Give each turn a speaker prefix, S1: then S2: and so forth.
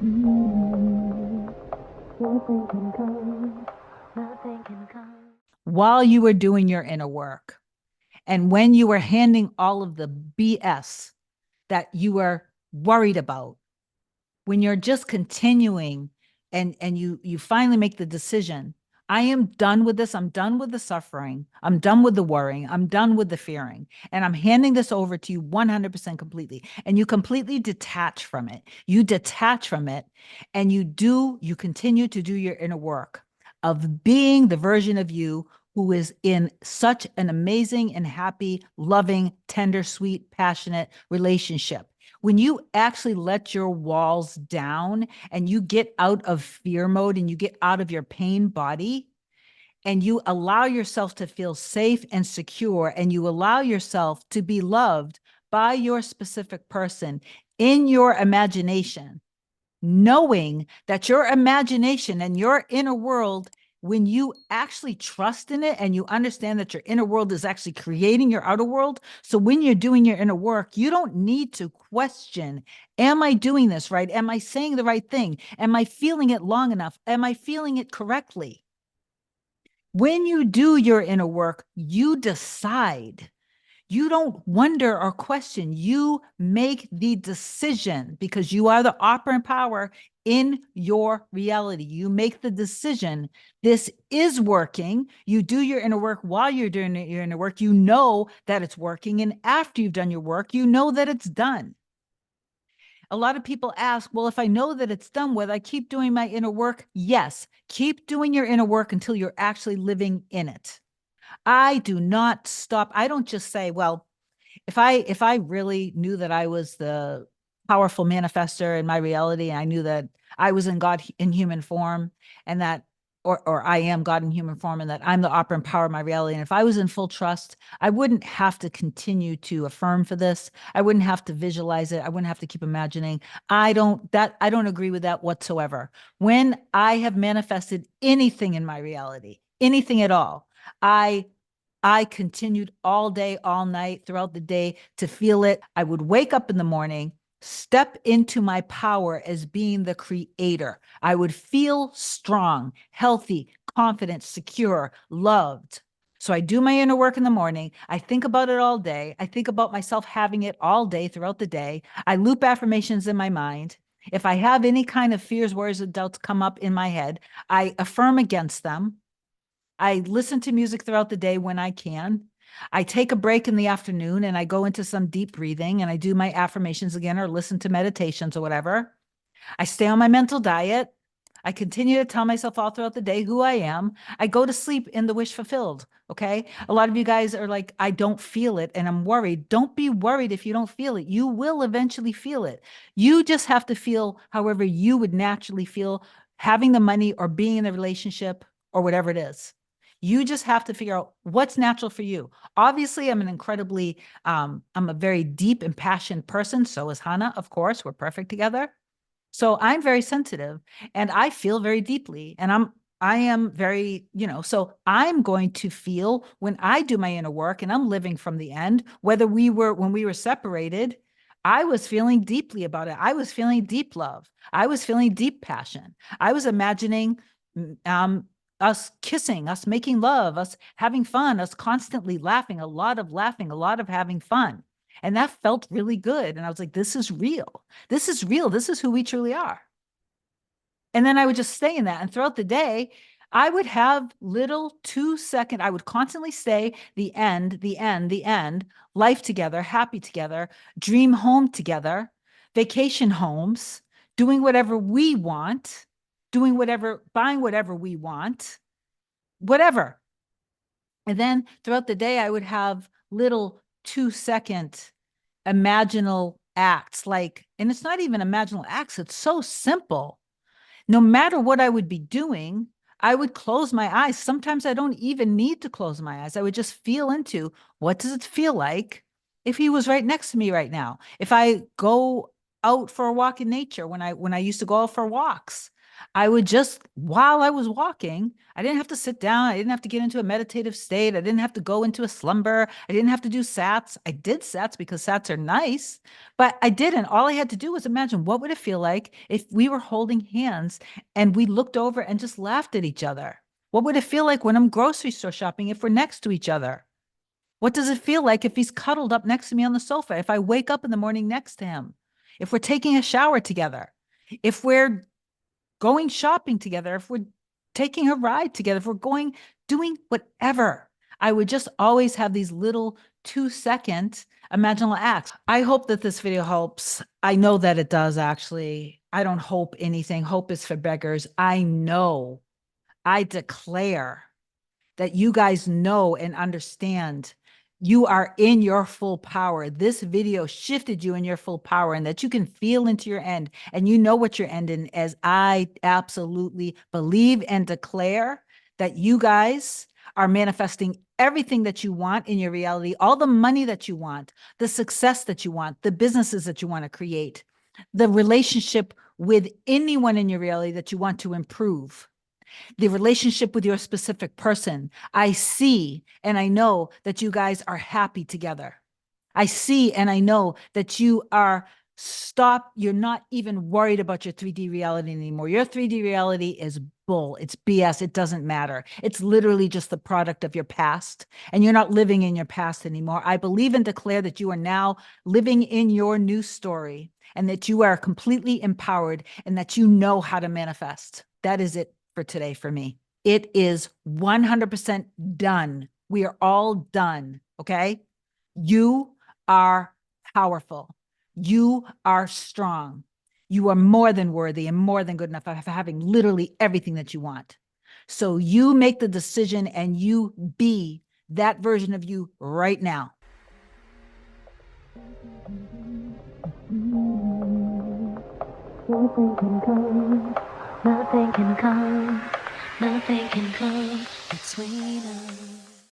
S1: Mm, nothing can come, nothing can come. While you were doing your inner work, and when you were handing all of the BS that you were worried about, when you're just continuing and you finally make the decision, I am done with this. I'm done with the suffering. I'm done with the worrying. I'm done with the fearing. And I'm handing this over to you 100% completely. And you completely detach from it. You detach from it and you continue to do your inner work of being the version of you who is in such an amazing and happy, loving, tender, sweet, passionate relationship. When you actually let your walls down and you get out of fear mode and you get out of your pain body and you allow yourself to feel safe and secure and you allow yourself to be loved by your specific person in your imagination, knowing that your imagination and your inner world, when you actually trust in it and you understand that your inner world is actually creating your outer world. So when you're doing your inner work, you don't need to question, am I doing this right? Am I saying the right thing? Am I feeling it long enough? Am I feeling it correctly? When you do your inner work, you decide. You don't wonder or question. You make the decision because you are the operant power in your reality. You make the decision. This is working. You do your inner work while you're doing your inner work. You know that it's working. And after you've done your work, you know that it's done. A lot of people ask, well, if I know that it's done with, I keep doing my inner work. Yes, keep doing your inner work until you're actually living in it. I do not stop. I don't just say, well, if I really knew that I was the powerful manifester in my reality, and I knew that I was in God in human form, and that or I am God in human form, and that I'm the operant power of my reality. And if I was in full trust, I wouldn't have to continue to affirm for this. I wouldn't have to visualize it. I wouldn't have to keep imagining. I don't agree with that whatsoever. When I have manifested anything in my reality, anything at all, I I continued all day, all night, throughout the day to feel it. I would wake up in the morning, step into my power as being the creator. I would feel strong, healthy, confident, secure, loved. So I do my inner work in the morning. I think about it all day. I think about myself having it all day throughout the day. I loop affirmations in my mind. If I have any kind of fears, worries, or doubts come up in my head, I affirm against them. I listen to music throughout the day when I can. I take a break in the afternoon and I go into some deep breathing and I do my affirmations again or listen to meditations or whatever. I stay on my mental diet. I continue to tell myself all throughout the day who I am. I go to sleep in the wish fulfilled. Okay. A lot of you guys are like, I don't feel it and I'm worried. Don't be worried if you don't feel it. You will eventually feel it. You just have to feel however you would naturally feel having the money or being in a relationship or whatever it is. You just have to figure out what's natural for you. Obviously, I'm a very deep and passionate person. So is Hannah, of course. We're perfect together. So I'm very sensitive and I feel very deeply and I am very, so I'm going to feel when I do my inner work and I'm living from the end, when we were separated, I was feeling deeply about it. I was feeling deep love. I was feeling deep passion. I was imagining um, us kissing, us making love, us having fun, us constantly laughing, a lot of having fun. And that felt really good. And I was like, this is real. This is real. This is who we truly are. And then I would just stay in that. And throughout the day, I would have little 2 second, I would constantly say the end, the end, the end, life together, happy together, dream home together, vacation homes, doing whatever we want, doing whatever, buying whatever we want, whatever. And then throughout the day, I would have little 2 second imaginal acts like, and it's not even imaginal acts, it's so simple. No matter what I would be doing, I would close my eyes. Sometimes I don't even need to close my eyes. I would just feel into what does it feel like if he was right next to me right now? If I go out for a walk in nature, when I used to go out for walks, I would just, while I was walking, I didn't have to sit down. I didn't have to get into a meditative state. I didn't have to go into a slumber. I didn't have to do sats. I did sats because sats are nice, but I didn't. All I had to do was imagine what would it feel like if we were holding hands and we looked over and just laughed at each other? What would it feel like when I'm grocery store shopping if we're next to each other? What does it feel like if he's cuddled up next to me on the sofa? If I wake up in the morning next to him? If we're taking a shower together? If we're going shopping together, if we're taking a ride together, if we're going, doing whatever, I would just always have these little 2-second imaginal acts. I hope that this video helps. I know that it does, actually. I don't hope anything. Hope is for beggars. I know, I declare that you guys know and understand you are in your full power. This video shifted you in your full power, and that you can feel into your end and you know what you're ending, as I absolutely believe and declare that you guys are manifesting everything that you want in your reality, all the money that you want, the success that you want, the businesses that you want to create, the relationship with anyone in your reality that you want to improve, the relationship with your specific person. I see and I know that you guys are happy together. I see and I know that you are you're not even worried about your 3D reality anymore. Your 3D reality is bull. It's BS. It doesn't matter. It's literally just the product of your past, and you're not living in your past anymore. I believe and declare that you are now living in your new story, and that you are completely empowered, and that you know how to manifest. That is it for today for me. It is 100% done. We are all done. Okay. You are powerful. You are strong. You are more than worthy and more than good enough for having literally everything that you want. So you make the decision and you be that version of you right now. Nothing can come, nothing can come, nothing can come between us.